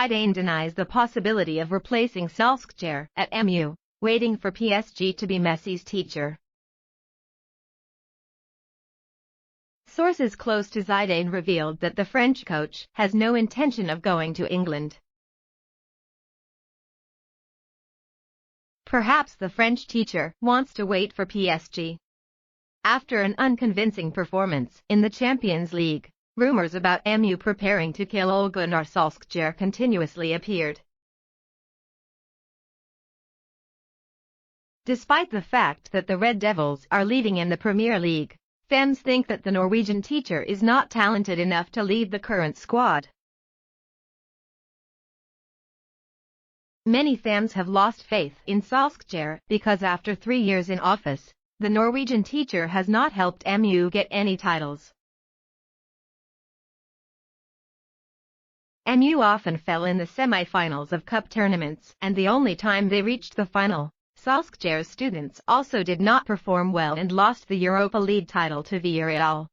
Zidane denies the possibility of replacing Solskjaer at MU, waiting for PSG to be Messi's teacher. Sources close to Zidane revealed that the French coach has no intention of going to England. Perhaps the French teacher wants to wait for PSG. After an unconvincing performance in the Champions League, rumors about MU preparing to kill Ole Gunnar Solskjaer continuously appeared. Despite the fact that the Red Devils are leading in the Premier League, fans think that the Norwegian teacher is not talented enough to lead the current squad. Many fans have lost faith in Solskjaer because after 3 years in office, the Norwegian teacher has not helped MU get any titles. MU often fell in the semi-finals of cup tournaments, and the only time they reached the final, Solskjaer's students also did not perform well and lost the Europa League title to Villarreal.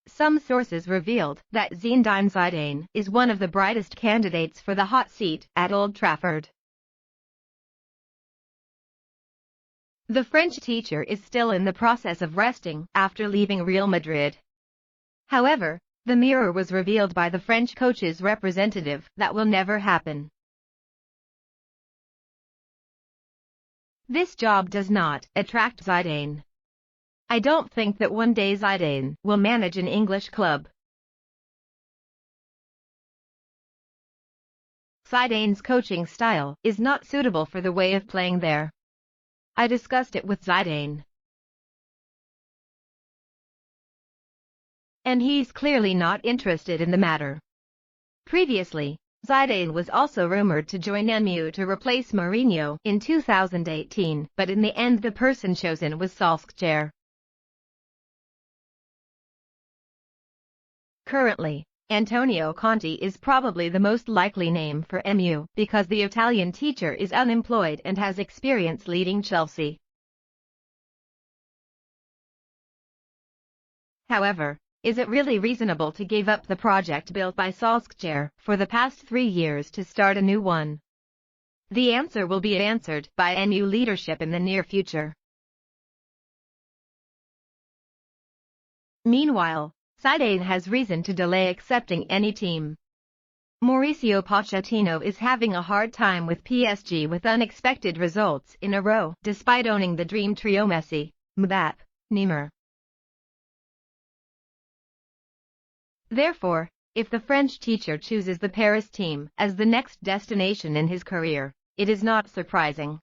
Some sources revealed that Zidane is one of the brightest candidates for the hot seat at Old Trafford. The French teacher is still in the process of resting after leaving Real Madrid. However, the Mirror was revealed by the French coach's representative that will never happen. This job does not attract Zidane. I don't think that one day Zidane will manage an English club. Zidane's coaching style is not suitable for the way of playing there. I discussed it with Zidane, and he's clearly not interested in the matter. Previously, Zidane was also rumored to join MU to replace Mourinho in 2018, but in the end the person chosen was Solskjaer. Currently, Antonio Conte is probably the most likely name for MU because the Italian teacher is unemployed and has experience leading Chelsea. However, is it really reasonable to give up the project built by Solskjaer for the past 3 years to start a new one? The answer will be answered by MU leadership in the near future. Meanwhile, Zidane has reason to delay accepting any team. Mauricio Pochettino is having a hard time with PSG with unexpected results in a row, despite owning the dream trio Messi, Mbappé, Neymar. Therefore, if the French teacher chooses the Paris team as the next destination in his career, it is not surprising.